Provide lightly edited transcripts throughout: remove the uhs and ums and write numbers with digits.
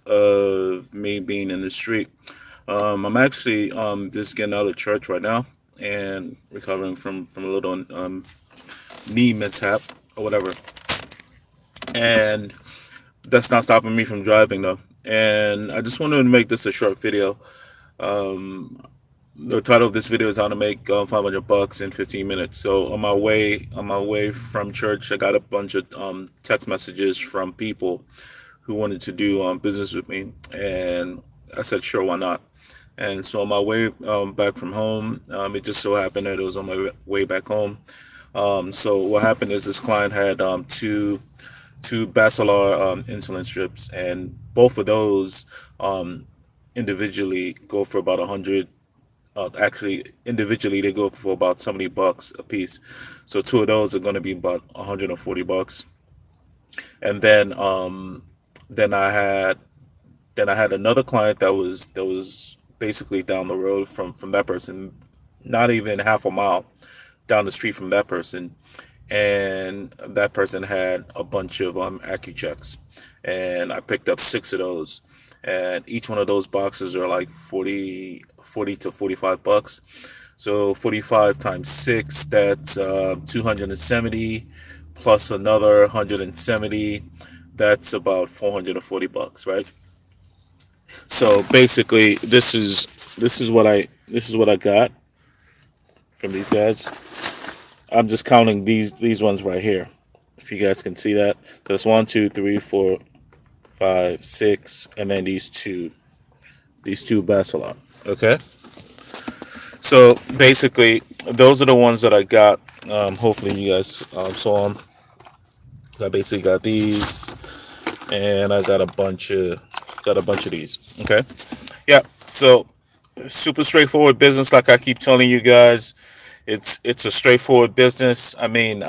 of me being in the street. I'm actually just getting out of church right now and recovering from a little knee mishap or whatever. And that's not stopping me from driving though. And I just wanted to make this a short video. The title of this video is how to make $500 in 15 minutes. So on my way from church, I got a bunch of text messages from people who wanted to do business with me, and I said sure, why not. And so on my way back from home, it just so happened that it was on my way back home. So what happened is this client had two Basilar insulin strips, and both of those individually go for about 100. Actually, individually they go for about $70 a piece. So two of those are going to be about $140. And then I had another client that was basically down the road from that person, not even half a mile down the street from that person. And that person had a bunch of AccuChecks, and I picked up six of those. And each one of those boxes are like 40 to $45. So 45 times six, that's 270 plus another 170. That's about $440, right? So basically, this is what I got from these guys. I'm just counting these ones right here. If you guys can see that, there's one, two, three, four, five, six, and then these two Bacillon. Okay, so basically, those are the ones that I got. Hopefully, you guys saw them. So I basically got these, and I got a bunch of these. Okay, yeah. So super straightforward business, like I keep telling you guys. It's a straightforward business. I mean,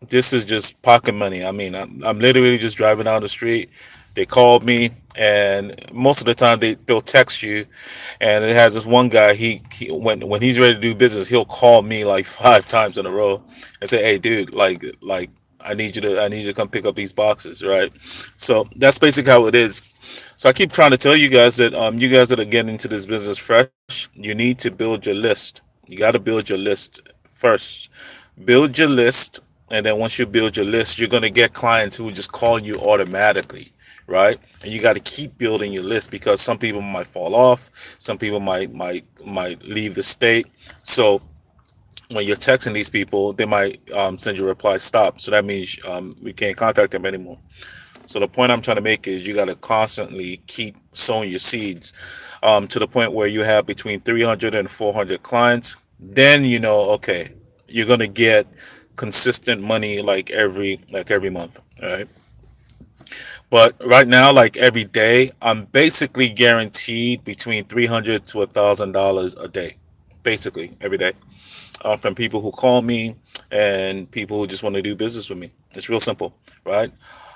this is just pocket money. I mean, I'm literally just driving down the street. They called me, and most of the time they'll text you. And it has this one guy. He when he's ready to do business, he'll call me like 5 times in a row and say, "Hey, dude, like I need you to come pick up these boxes, right?" So that's basically how it is. So I keep trying to tell you guys that you guys that are getting into this business fresh, you need to build your list. You got to build your list first. Build your list, and then once you build your list, you're going to get clients who just call you automatically, right? And you got to keep building your list, because some people might fall off, some people might leave the state. So when you're texting these people, they might send you a reply stop, so that means we can't contact them anymore. So the point I'm trying to make is you got to constantly keep sowing your seeds, to the point where you have between 300 and 400 clients. Then you know, okay, you're gonna get consistent money like every month. All right. But right now, like every day, I'm basically guaranteed between $300 to $1,000 a day, basically every day, from people who call me and people who just want to do business with me. It's real simple, right?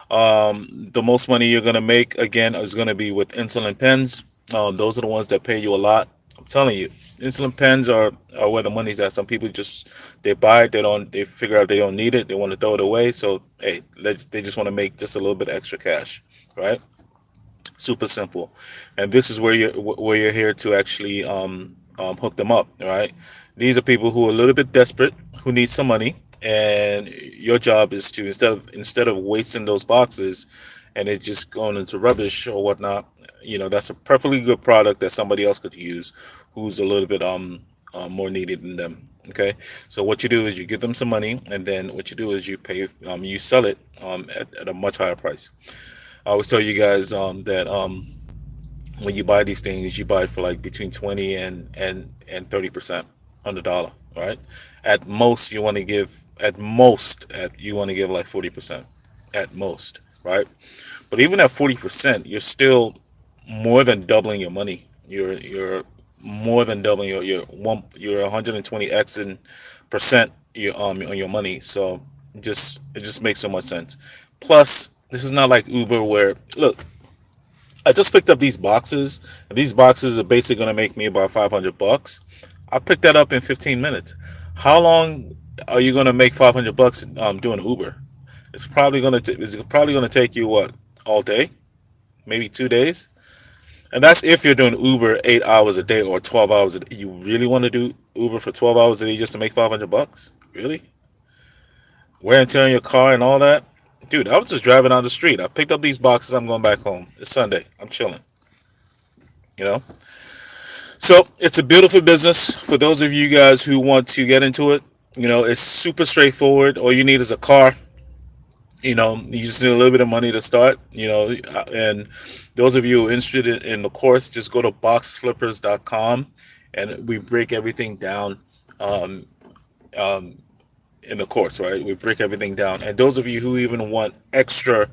The most money you're gonna make again is gonna be with insulin pens. Those are the ones that pay you a lot. I'm telling you, insulin pens are where the money's at. Some people just they buy it, they figure out they don't need it, they want to throw it away. So hey, they just want to make just a little bit extra cash, right? Super simple. And this is where you're here to actually hook them up. All right, these are people who are a little bit desperate, who need some money, and your job is to, instead of wasting those boxes and it just going into rubbish or whatnot, that's a perfectly good product that somebody else could use, who's a little bit more needed than them. Okay, so what you do is you give them some money, and then what you do is you sell it at a much higher price. I always tell you guys that when you buy these things, you buy it for like between 20 and 30% on the dollar, right? At most you want to give like 40% at most, right? But even at 40%, you're still more than doubling your money. You're more than doubling your 120x in percent on your money. So it just makes so much sense. Plus, this is not like Uber where, look, I just picked up these boxes, and these boxes are basically going to make me about $500. I picked that up in 15 minutes. How long are you going to make $500 doing Uber? It's probably going to take you what, all day? maybe 2 days. And that's if you're doing Uber 8 hours a day or 12 hours a day. You really want to do Uber for 12 hours a day just to make $500? Really? Wear and tear on your car and all that? Dude, I was just driving down the street. I picked up these boxes. I'm going back home. It's Sunday. I'm chilling. You know? So it's a beautiful business for those of you guys who want to get into it. It's super straightforward. All you need is a car. You just need a little bit of money to start. And those of you who are interested in the course, just go to boxflippers.com, and we break everything down um, um, in the course, right? We break everything down. And those of you who even want extra,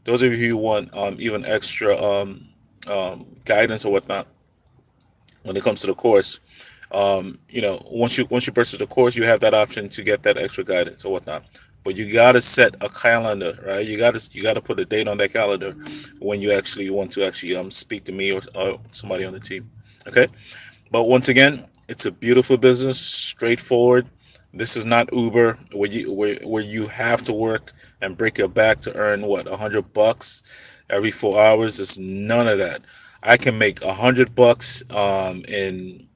those of you who want even extra guidance or whatnot when it comes to the course, once you purchase the course, you have that option to get that extra guidance or whatnot. But you gotta set a calendar, right? You gotta put a date on that calendar when you actually want to actually speak to me or somebody on the team. Okay. But once again, it's a beautiful business, straightforward. This is not Uber where you have to work and break your back to earn what $100 every 4 hours. It's none of that. I can make $100 in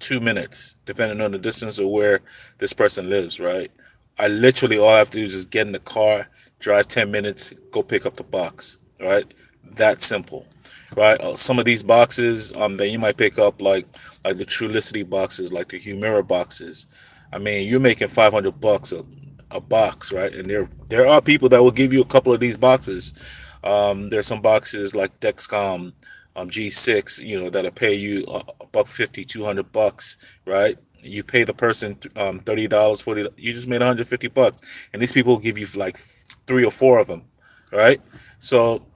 2 minutes, depending on the distance or where this person lives, right? I literally all I have to do is just get in the car, drive 10 minutes, go pick up the box, right? That simple, right? Some of these boxes that you might pick up, like the Trulicity boxes, like the Humira boxes. I mean, you're making $500 a box, right? And there are people that will give you a couple of these boxes. There's some boxes like Dexcom, G6, that'll pay you a buck 50, $200, right? You pay the person $30, 40. You just made $150, and these people will give you like three or four of them, right? So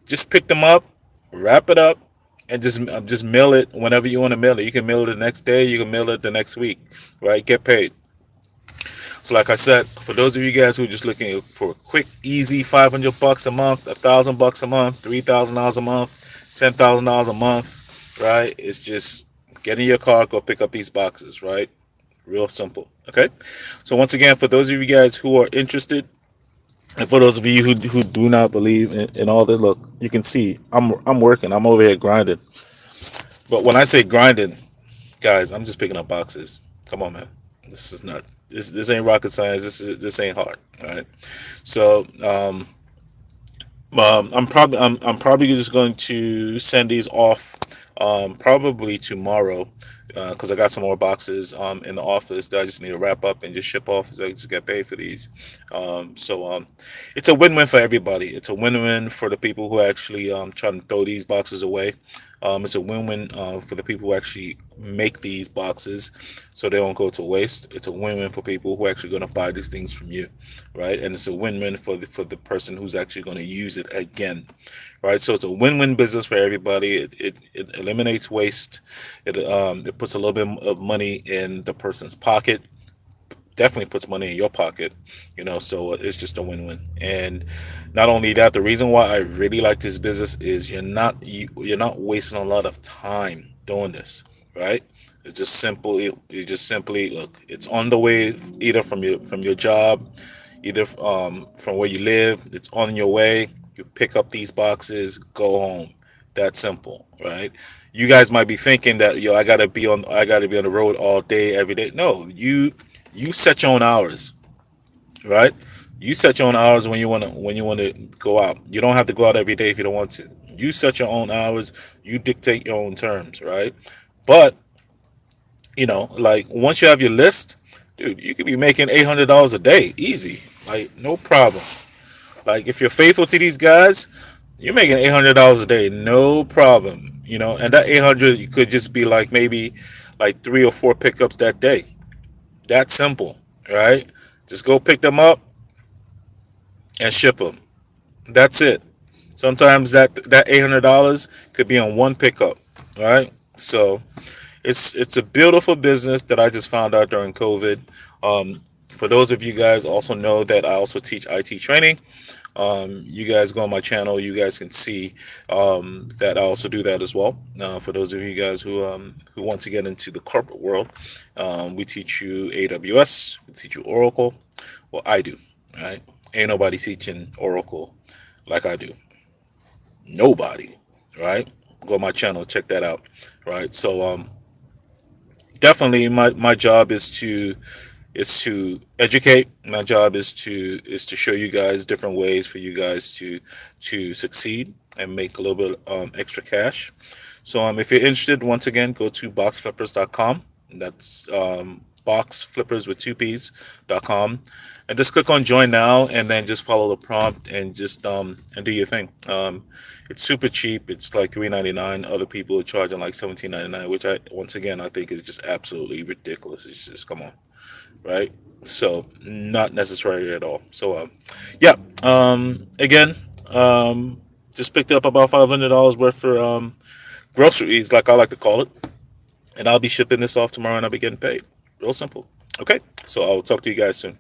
just pick them up, wrap it up, and just mail it whenever you want to mail it. You can mail it the next day. You can mail it the next week, right? Get paid. So, like I said, for those of you guys who are just looking for a quick, easy $500 a month, $1,000 a month, $3,000 a month, $10,000 a month, right? It's just get in your car, go pick up these boxes, right? Real simple. Okay. So once again, for those of you guys who are interested, and for those of you who do not believe in all this, look, you can see I'm working. I'm over here grinding. But when I say grinding, guys, I'm just picking up boxes. Come on, man. This is not this ain't rocket science. This ain't hard. All right. So I'm probably just going to send these off probably tomorrow because I got some more boxes in the office that I just need to wrap up and just ship off so I can just get paid for these. It's a win-win for everybody. It's a win-win for the people who actually trying to throw these boxes away. It's a win-win for the people who actually make these boxes so they don't go to waste. It's a win-win for people who are actually going to buy these things from you, right? And it's a win-win for the person who's actually going to use it again, right? So it's a win-win business for everybody. It eliminates waste. It puts a little bit of money in the person's pocket. Definitely puts money in your pocket, so it's just a win-win. And not only that, the reason why I really like this business is you're not wasting a lot of time doing this, right? It's just simply look, it's on the way, either from your job, either from where you live. It's on your way. You pick up these boxes, go home. That simple, right? You guys might be thinking that, I gotta be on the road all day every day. No, you set your own hours, right? You set your own hours when you want to go out. You don't have to go out every day if you don't want to. You set your own hours. You dictate your own terms, right? But like once you have your list, dude, you could be making $800 a day, easy, like no problem. Like if you're faithful to these guys, you're making $800 a day, no problem. And that 800 could just be like maybe like three or four pickups that day. That simple, right? Just go pick them up and ship them. That's it. Sometimes that $800 could be on one pickup, right? So it's a beautiful business that I just found out during COVID. For those of you guys also know that I also teach IT training. You guys go on my channel, you guys can see that I also do that as well. For those of you guys who want to get into the corporate world, we teach you AWS, we teach you Oracle. Well, I do, right? Ain't nobody teaching Oracle like I do. Nobody, right? Go on my channel, check that out, right? So definitely my job is to educate. My job is to show you guys different ways for you guys to succeed and make a little bit extra cash. So if you're interested, once again, go to boxflippers.com. That's boxflippers with two p's.com, and just click on join now, and then just follow the prompt and just and do your thing. It's super cheap. It's like $3.99. Other people are charging like $17.99, which I once again I think is just absolutely ridiculous. It's just come on, right? So not necessary at all. So yeah. Again, just picked up about $500 worth for groceries, like I like to call it, and I'll be shipping this off tomorrow, and I'll be getting paid. Real simple. Okay, so I'll talk to you guys soon.